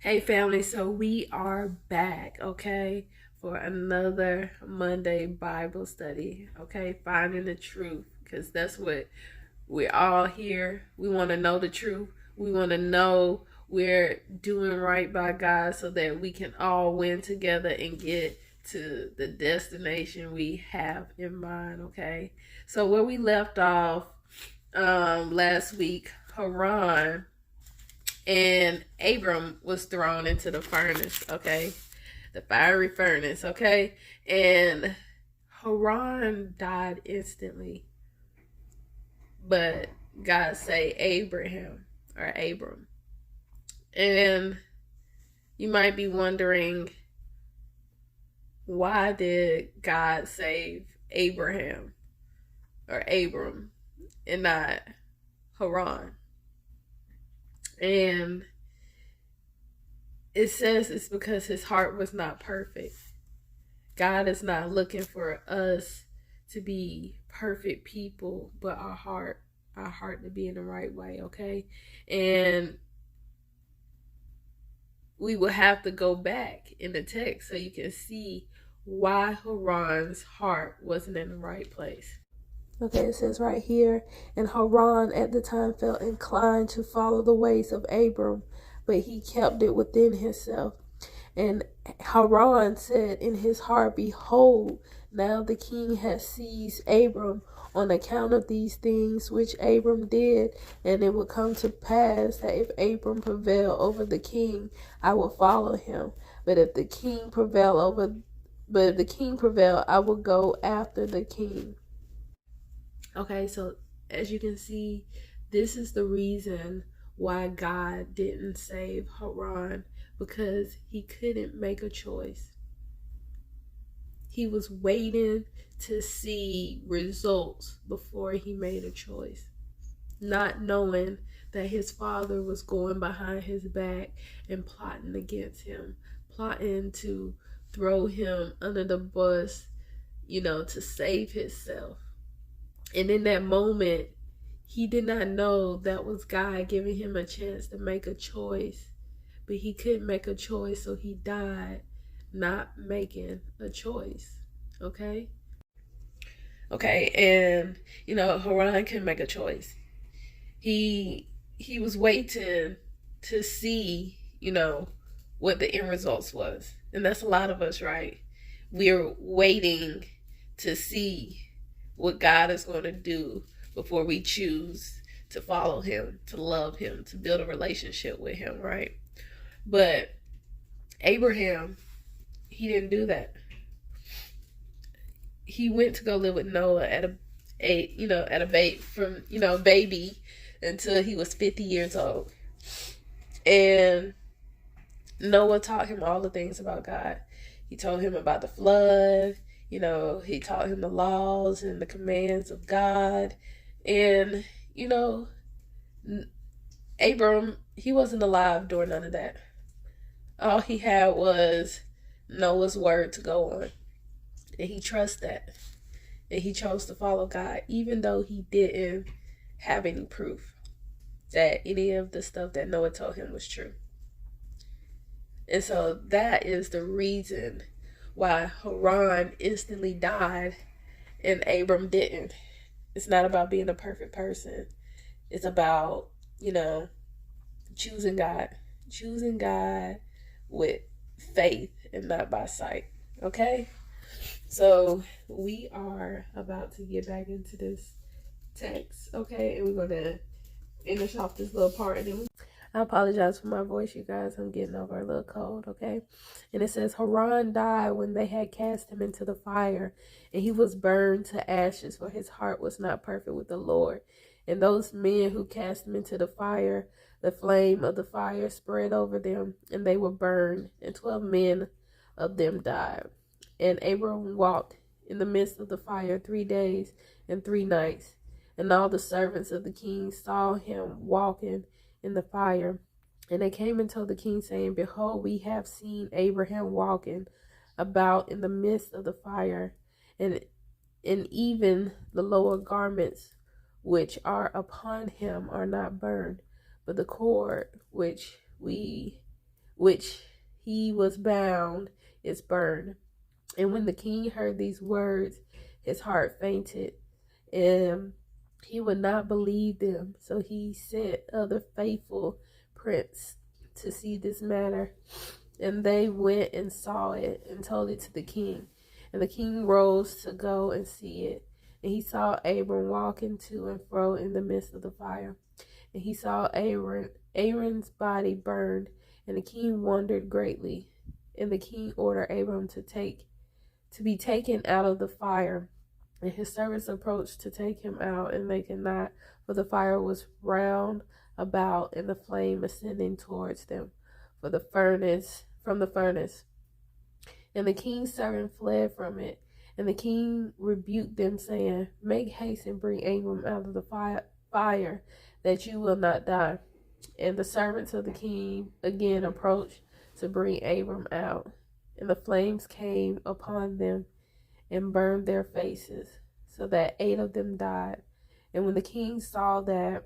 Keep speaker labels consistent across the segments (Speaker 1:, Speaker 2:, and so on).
Speaker 1: Hey family, so we are back, okay, for another Monday Bible study, okay, finding the truth, because that's what we're all here. We want to know the truth. We want to know we're doing right by God so that we can all win together and get to the destination we have in mind, okay? So where we left off last week, Haran and Abram was thrown into the furnace, okay? The fiery furnace, okay? And Haran died instantly. But God say Abraham or Abram. And you might be wondering, why did God save Abraham or Abram and not Haran? And it says it's because his heart was not perfect. God is not looking for us to be perfect people, but our heart to be in the right way, okay? And we will have to go back in the text so you can see why Haran's heart wasn't in the right place. Okay, it says right here, and Haran at the time felt inclined to follow the ways of Abram, but he kept it within himself. And Haran said in his heart, behold, now the king has seized Abram on account of these things which Abram did, and it will come to pass that if Abram prevail over the king, I will follow him. But if the king prevail, I will go after the king. Okay, so as you can see, this is the reason why God didn't save Haran, because he couldn't make a choice. He was waiting to see results before he made a choice, not knowing that his father was going behind his back and plotting against him, plotting to throw him under the bus, to save himself. And in that moment, he did not know that was God giving him a chance to make a choice. But he couldn't make a choice, so he died not making a choice. Okay? Okay, and Haran couldn't make a choice. He was waiting to see, what the end results was. And that's a lot of us, right? We're waiting to see what God is going to do before we choose to follow him, to love him, to build a relationship with him, right? But Abraham, he didn't do that. He went to go live with Noah at a baby until he was 50 years old. And Noah taught him all the things about God. He told him about the flood. He taught him the laws and the commands of God. And, Abram, he wasn't alive during none of that. All he had was Noah's word to go on. And he trusts that. And he chose to follow God, even though he didn't have any proof that any of the stuff that Noah told him was true. And so that is the reason why Haran instantly died and Abram didn't. It's not about being a perfect person. It's about, choosing God. Choosing God with faith and not by sight. Okay? So we are about to get back into this text, okay? And we're going to finish off this little part. And then I apologize for my voice, you guys. I'm getting over a little cold, okay? And it says, Haran died when they had cast him into the fire, and he was burned to ashes, for his heart was not perfect with the Lord. And those men who cast him into the fire, the flame of the fire spread over them, and they were burned, and 12 men of them died. And Abram walked in the midst of the fire 3 days and 3 nights. And all the servants of the king saw him walking in the fire. And they came and told the king, saying, behold, we have seen Abraham walking about in the midst of the fire, and even the lower garments which are upon him are not burned, but the cord which we which he was bound is burned. And when the king heard these words, his heart fainted, and he would not believe them. So he sent other faithful princes to see this matter. And they went and saw it and told it to the king. And the king rose to go and see it. And he saw Abram walking to and fro in the midst of the fire. And he saw Aaron's body burned. And the king wondered greatly. And the king ordered Abram to be taken out of the fire. And his servants approached to take him out, and they could not, for the fire was round about, and the flame ascending towards them from the furnace. And the king's servant fled from it. And the king rebuked them, saying, Make haste and bring Abram out of the fire, that you will not die. And the servants of the king again approached to bring Abram out. And the flames came upon them and burned their faces, so that 8 of them died. And when the king saw that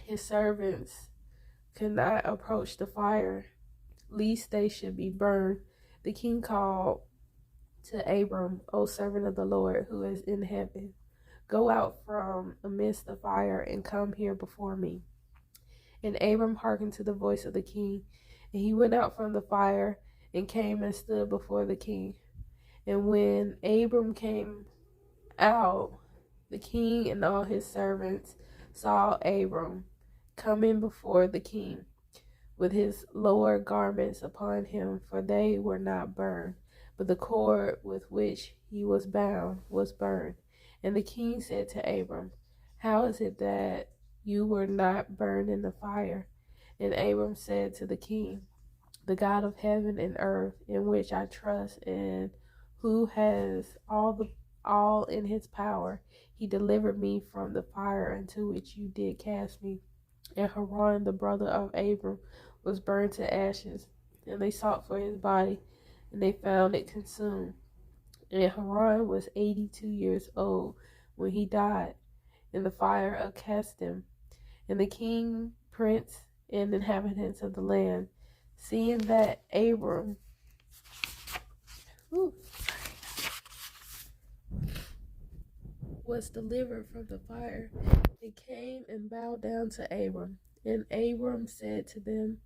Speaker 1: his servants could not approach the fire, lest they should be burned, the king called to Abram, O servant of the Lord, who is in heaven, go out from amidst the fire and come here before me. And Abram hearkened to the voice of the king, and he went out from the fire and came and stood before the king. And when Abram came out, the king and all his servants saw Abram coming before the king with his lower garments upon him, for they were not burned, but the cord with which he was bound was burned. And the king said to Abram, How is it that you were not burned in the fire? And Abram said to the king, The God of heaven and earth, in which I trust, and who has all in his power, he delivered me from the fire into which you did cast me. And Haran, the brother of Abram, was burned to ashes, and they sought for his body, and they found it consumed. And Haran was 82 years old when he died in the fire of Casdim. And the king, prince, and inhabitants of the land, seeing that Abram was delivered from the fire, they came and bowed down to Abram. And Abram said to them,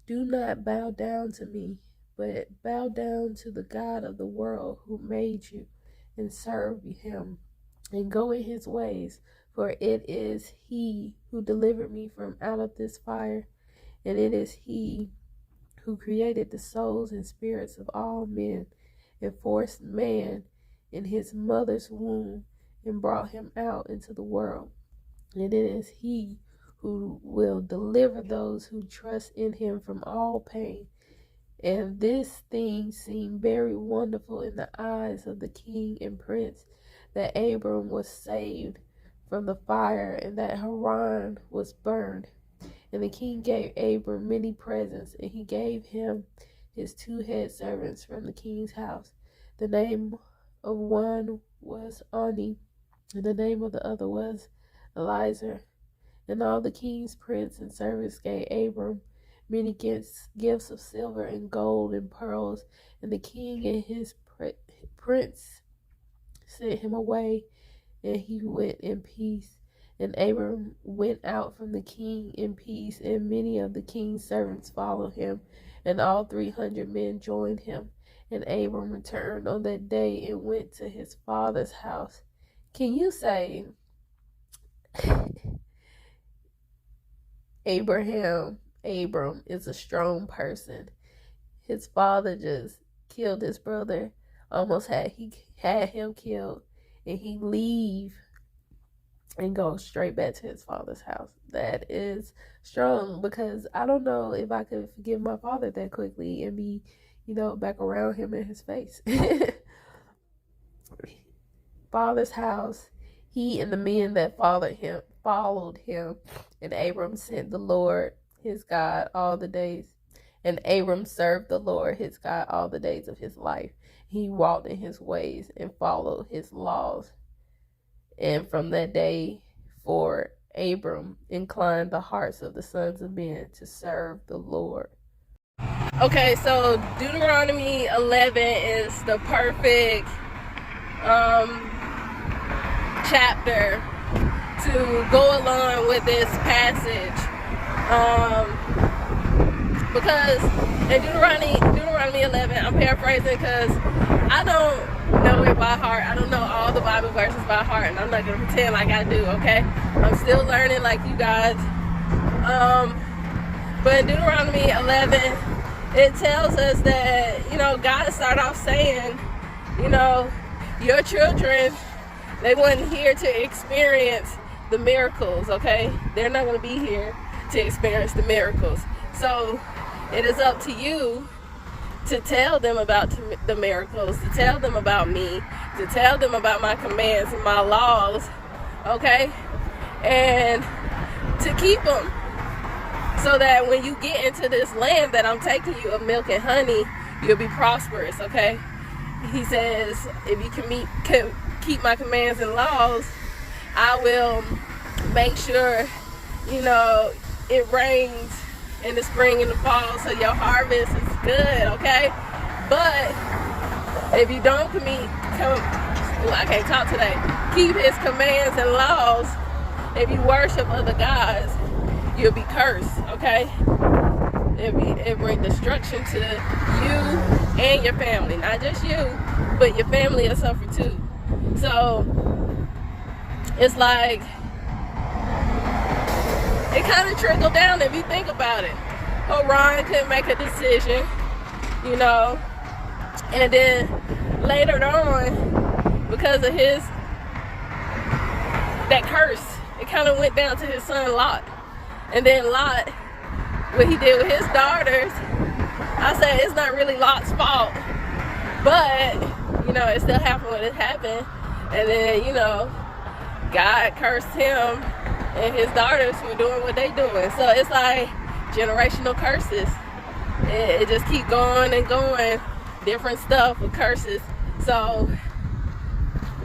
Speaker 1: Do not bow down to me, but bow down to the God of the world who made you, and serve him, and go in his ways. For it is he who delivered me from out of this fire, and it is he who created the souls and spirits of all men, and forced man in his mother's womb, and brought him out into the world. And it is he who will deliver those who trust in him from all pain. And this thing seemed very wonderful in the eyes of the king and prince, that Abram was saved from the fire, and that Haran was burned. And the king gave Abram many presents, and he gave him his 2 head servants from the king's house. The name of one was Ani, and the name of the other was Eliezer. And all the king's prince and servants gave Abram many gifts of silver and gold and pearls. And the king and his prince sent him away, and he went in peace. And Abram went out from the king in peace, and many of the king's servants followed him, and all 300 men joined him. And Abram returned on that day and went to his father's house. Can you say Abram is a strong person? His father just killed his brother, almost had him killed, and he leave and go straight back to his father's house. That is strong, because I don't know if I could forgive my father that quickly and be, back around him in his face. Father's house, he and the men that followed him, and Abram sent the Lord his God all the days. And Abram served the Lord his God all the days of his life. He walked in his ways and followed his laws. And from that day forward, Abram inclined the hearts of the sons of men to serve the Lord. Okay, so Deuteronomy 11 is the perfect chapter to go along with this passage, because in Deuteronomy 11, I'm paraphrasing because I don't know it by heart. I don't know all the Bible verses by heart, and I'm not gonna pretend like I do. Okay, I'm still learning like you guys. But in Deuteronomy 11, it tells us that, you know, God started off saying, you know, your children, they weren't here to experience the miracles, okay? They're not going to be here to experience the miracles. So it is up to you to tell them about the miracles, to tell them about me, to tell them about my commands and my laws, okay? And to keep them, so that when you get into this land that I'm taking you of milk and honey, you'll be prosperous, okay? He says, if you can keep my commands and laws, I will make sure, you know, it rains in the spring and the fall, so your harvest is good, okay? But if you don't I can't talk today, keep his commands and laws, if you worship other gods, you'll be cursed, okay? It bring destruction to you and your family. Not just you, but your family will suffer too. So it's like, it kind of trickled down if you think about it. Haran couldn't make a decision, you know, and then later on, because of that curse, it kind of went down to his son Lot. And then Lot, what he did with his daughters, I say it's not really Lot's fault, but, you know, it still happened when it happened. And then, you know, God cursed him and his daughters for doing what they doing. So it's like generational curses. It just keep going and going, different stuff with curses. So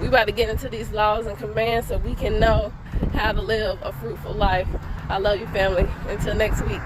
Speaker 1: we about to get into these laws and commands so we can know how to live a fruitful life. I love you, family. Until next week.